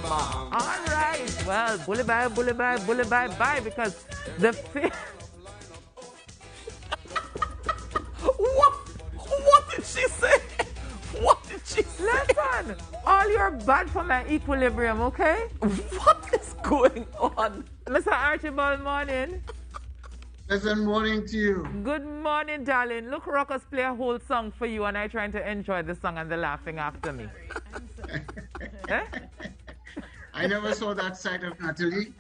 All right. Well, bully bye, bye, because the What did she say? What did she say? Listen, all you're bad for my equilibrium, okay? What is going on? Mr. Archibald, morning. Pleasant morning to you. Good morning, darling. Look, Rockers play a whole song for you, and I trying to enjoy the song and they're laughing after me. Eh? I never saw that side of Natalie.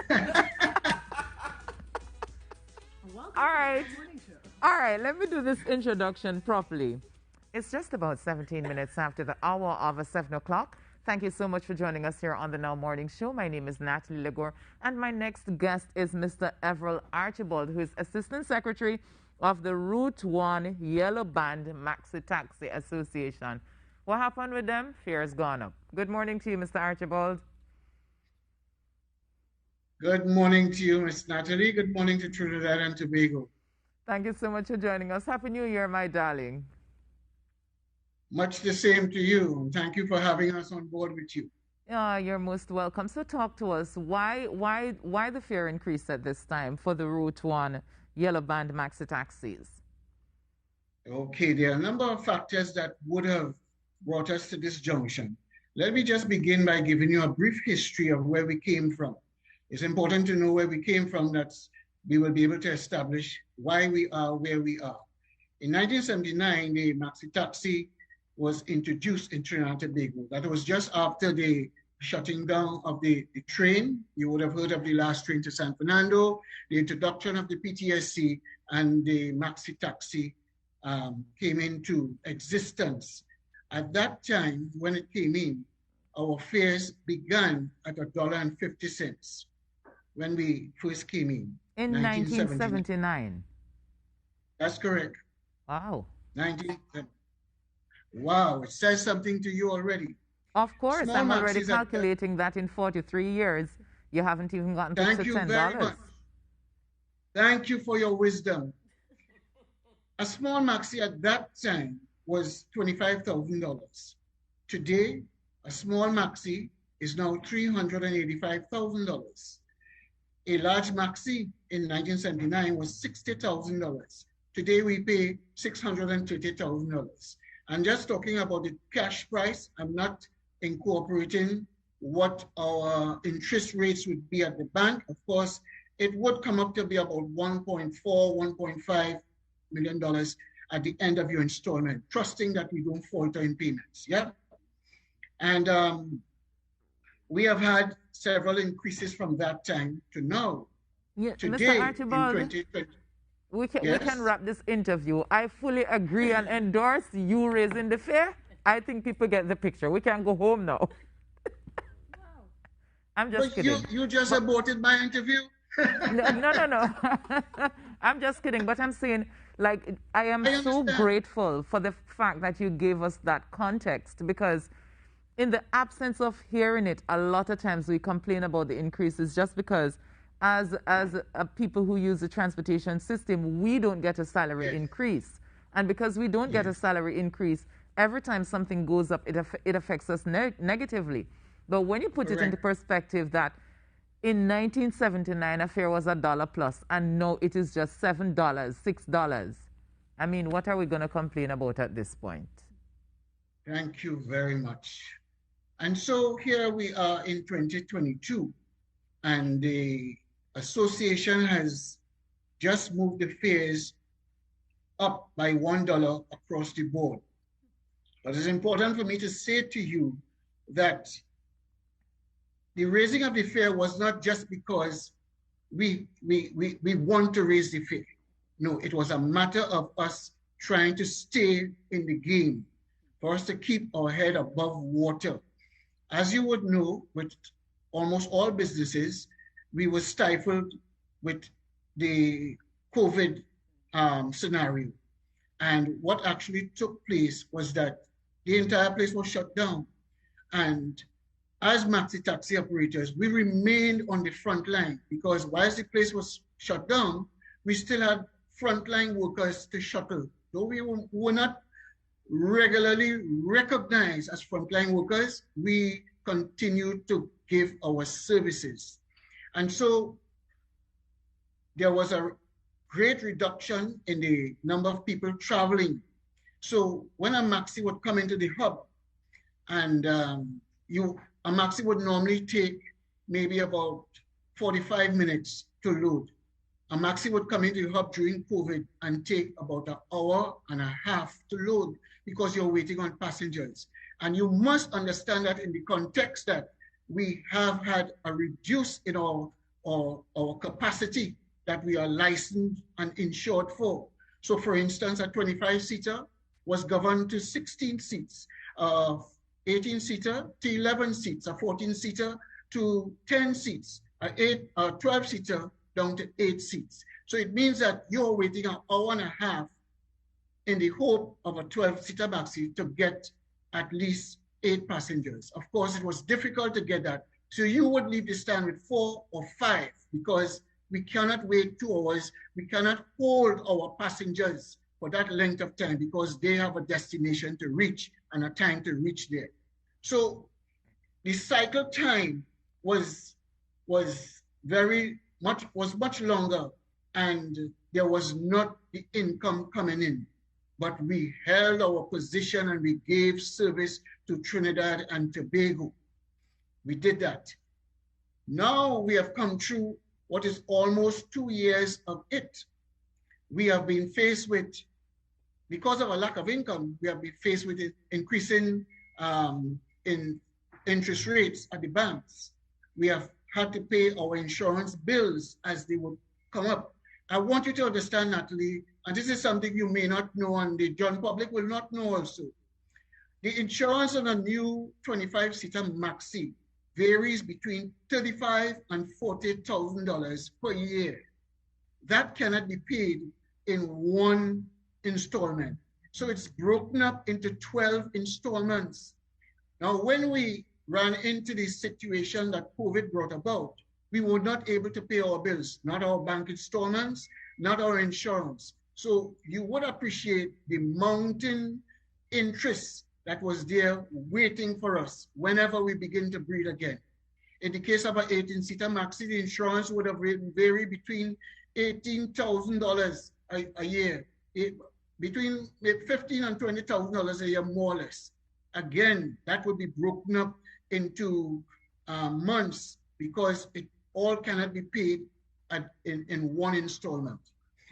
All right, let me do this introduction properly. It's just about 17 minutes after the hour of 7 o'clock. Thank you so much for joining us here on the Now Morning Show. My name is Natalie Legore, and my next guest is Mr. Everel Archibald, who is Assistant Secretary of the Route 1 Yellow Band Maxi Taxi Association. What happened with them? Fare's gone up. Good morning to you, Mr. Archibald. Good morning to you, Miss Natalie. Good morning to Trinidad and Tobago. Thank you so much for joining us. Happy New Year, my darling. Much the same to you. Thank you for having us on board with you. You're most welcome. So talk to us. Why the fare increase at this time for the Route 1 Yellow Band Maxi Taxis? Okay, there are a number of factors that would have brought us to this junction. Let me just begin by giving you a brief history of where we came from. It's important to know where we came from, that we will be able to establish why we are where we are. In 1979, the Maxi Taxi was introduced in Trinidad and Tobago. That was just after the shutting down of the train. You would have heard of the last train to San Fernando, the introduction of the PTSC, and the Maxi Taxi came into existence. At that time, when it came in, our fares began at $1.50 when we first came in. In 1979. That's correct. Wow. 1979. Wow, it says something to you already. Of course, Small I'm already maxis calculating that in 43 years, you haven't even gotten to Thank $10. you very much. Thank you for your wisdom. A small maxi at that time was $25,000. Today, a small maxi is now $385,000. A large maxi in 1979 was $60,000. Today, we pay $630,000. I'm just talking about the cash price. I'm not incorporating what our interest rates would be at the bank. Of course, it would come up to be about $1.4, $1.5 million at the end of your installment, trusting that we don't falter in payments. Yeah. And we have had several increases from that time to now. Yeah, Today, Mr. Archibald, in 2020, we can wrap this interview. I fully agree and endorse you raising the fare. I think people get the picture. We can go home now. I'm just kidding. You just aborted my interview? No. I'm just kidding. But I'm saying, like, I am so grateful for the fact that you gave us that context, because in the absence of hearing it, a lot of times we complain about the increases just because as people who use the transportation system, we don't get a salary increase. And because we don't get a salary increase, every time something goes up, it affects us negatively. But when you put it into perspective that in 1979, a fare was $1 plus, and now it is just $7, $6. I mean, what are we going to complain about at this point? Thank you very much. And so here we are in 2022, and the association has just moved the fares up by $1 across the board. But it's important for me to say to you that the raising of the fare was not just because we want to raise the fare. No, it was a matter of us trying to stay in the game, for us to keep our head above water. As you would know, with almost all businesses, we were stifled with the COVID scenario. And what actually took place was that the entire place was shut down. And as Maxi taxi operators, we remained on the front line, because whilst the place was shut down, we still had frontline workers to shuttle. Though we were not regularly recognized as frontline workers, we continue to give our services. And so there was a great reduction in the number of people traveling. So when a Maxi would come into the hub, and a Maxi would normally take maybe about 45 minutes to load. A Maxi would come into the hub during COVID and take about an hour and a half to load because you're waiting on passengers. And you must understand that in the context that we have had a reduce in our capacity that we are licensed and insured for. So for instance, a 25-seater was governed to 16 seats, 18-seater to 11 seats, a 14-seater to 10 seats, a 12-seater down to 8 seats. So it means that you're waiting an hour and a half in the hope of a 12-seater Maxi to get at least 8 passengers. Of course, it was difficult to get that. So you would leave the stand with 4 or 5 because we cannot wait 2 hours. We cannot hold our passengers for that length of time because they have a destination to reach and a time to reach there. So the cycle time was much longer, and there was not the income coming in. But we held our position and we gave service to Trinidad and Tobago. We did that. Now we have come through what is almost 2 years of it. We have been faced with, because of a lack of income, we have been faced with increasing in interest rates at the banks. We have had to pay our insurance bills as they would come up. I want you to understand, Natalie, and this is something you may not know and the general public will not know also. The insurance on a new 25-seater Maxi varies between $35,000 and $40,000 per year. That cannot be paid in one installment. So it's broken up into 12 installments. Now, when we ran into the situation that COVID brought about, we were not able to pay our bills, not our bank installments, not our insurance. So you would appreciate the mounting interest that was there waiting for us whenever we begin to breathe again. In the case of an 18-seater Maxi, the insurance would have varied between $18,000 a year, between $15,000 and $20,000 a year, more or less. Again, that would be broken up into months because it all cannot be paid in one installment.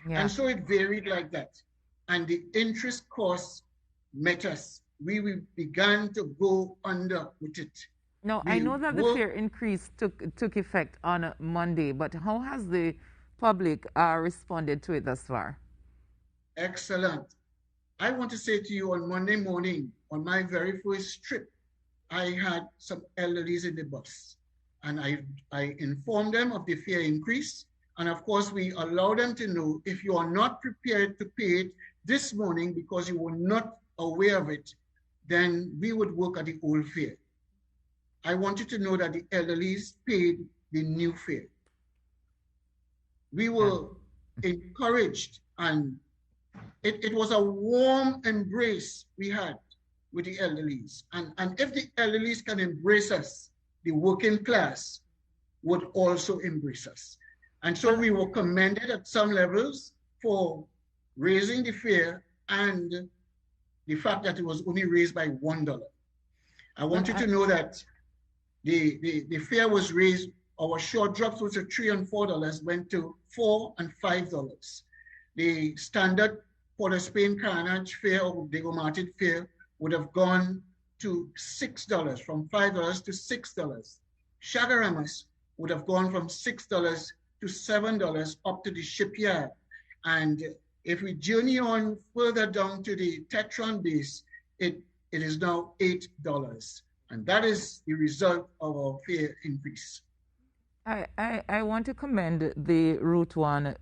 Yeah. And so it varied like that. And the interest costs met us. We began to go under with it. No, I know that the fare increase took effect on Monday, but how has the public responded to it thus far? Excellent. I want to say to you, on Monday morning, on my very first trip, I had some elderlies in the bus, and I informed them of the fare increase. And of course, we allow them to know if you are not prepared to pay it this morning because you were not aware of it, then we would work at the old fare. I want you to know that the elderlies paid the new fare. We were encouraged, and it was a warm embrace we had with the elderlies. And if the elderlies can embrace us, the working class would also embrace us. And so we were commended at some levels for raising the fare and the fact that it was only raised by $1. I want you to know that the fare was raised. Our short drops, which are $3 and $4, went to $4 and $5. The standard Port of Spain carnage fare or degomated fare would have gone to $6, from $5 to $6. Shagaramas would have gone from $6 to $7 up to the shipyard. And if we journey on further down to the Tetron base, it is now $8. And that is the result of our fare increase. I want to commend the Route 1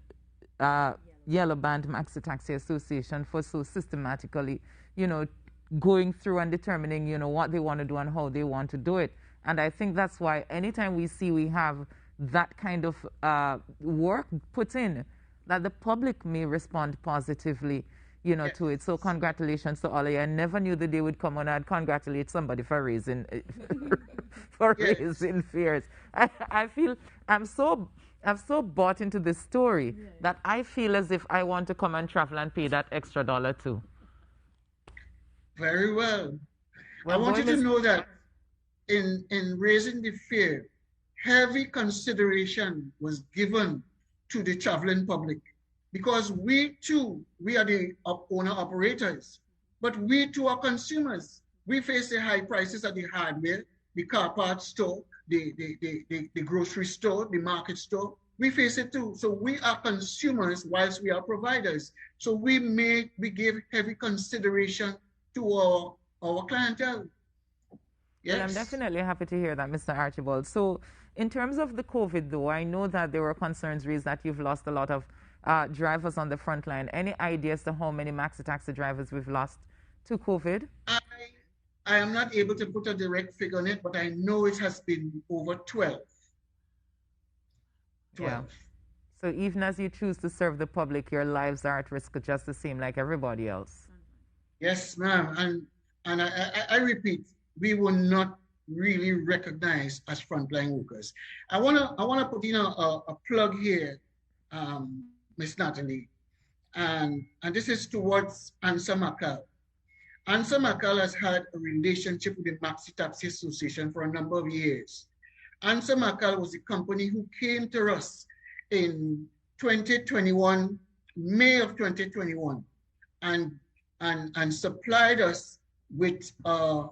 Yellow Band Maxi Taxi Association for so systematically, going through and determining, what they want to do and how they want to do it. And I think that's why anytime we have that kind of work put in, that the public may respond positively, to it. So congratulations to all of you. I never knew the day would come when I'd congratulate somebody for raising for Yes. raising fares. I feel I'm so bought into this story that I feel as if I want to come and travel and pay that extra dollar too. Very well. I Well, want you going to is know that in raising the fare, heavy consideration was given to the traveling public because we too, we are the owner operators, but we too are consumers. We face the high prices at the hardware, the car parts store, the grocery store, the market store. We face it too. So we are consumers whilst we are providers. So we give heavy consideration to our clientele. Well, I'm Yes. definitely happy to hear that, Mr. Archibald. So, in terms of the COVID, though, I know that there were concerns raised that you've lost a lot of drivers on the front line. Any idea as to how many Maxi taxi drivers we've lost to COVID? I am not able to put a direct figure on it, but I know it has been over 12. Yeah. So even as you choose to serve the public, your lives are at risk just the same like everybody else. Yes, ma'am. And I repeat, we were not really recognized as frontline workers. I wanna put in a plug here, Miss Natalie, and this is towards Ansa Makal. Ansa Makal has had a relationship with the Maxi Taxi Association for a number of years. Ansa Makal was the company who came to us in 2021, May of 2021, and supplied us with a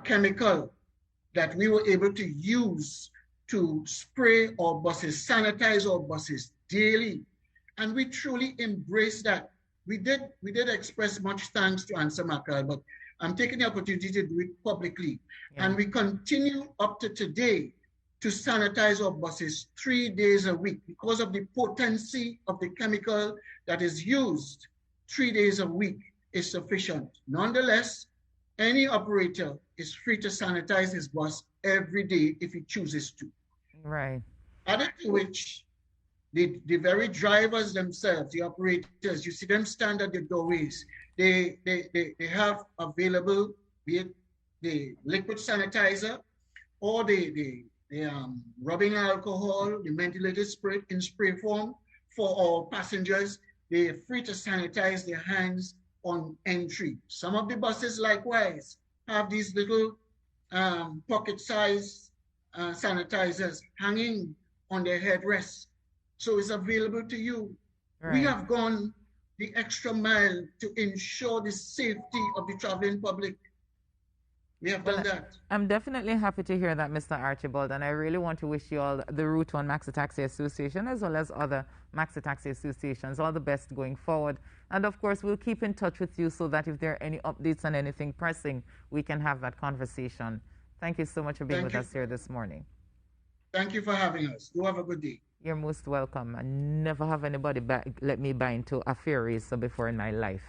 chemical that we were able to use to spray our buses, sanitize our buses daily. And we truly embraced that. We did express much thanks to Ansa Makal, but I'm taking the opportunity to do it publicly. Yeah. And we continue up to today to sanitize our buses 3 days a week because of the potency of the chemical that is used. 3 days a week is sufficient. Nonetheless, any operator is free to sanitize his bus every day if he chooses to. Right. Added to which, the very drivers themselves, the operators, you see them stand at the doorways. They have available, be it the liquid sanitizer or the rubbing alcohol, the mentholated spirit in spray form for all passengers. They're free to sanitize their hands on entry. Some of the buses likewise have these little pocket-sized sanitizers hanging on their headrests. So it's available to you. Right. We have gone the extra mile to ensure the safety of the traveling public. We have done that. I'm definitely happy to hear that, Mr. Archibald, and I really want to wish you all, the Route 1 Maxi Taxi Association, as well as other Maxi Taxi associations, all the best going forward. And of course, we'll keep in touch with you so that if there are any updates on anything pressing, we can have that conversation. Thank you so much for being with us here this morning. Thank you for having us. You have a good day. You're most welcome. I never have anybody let me buy into a ferry so before in my life.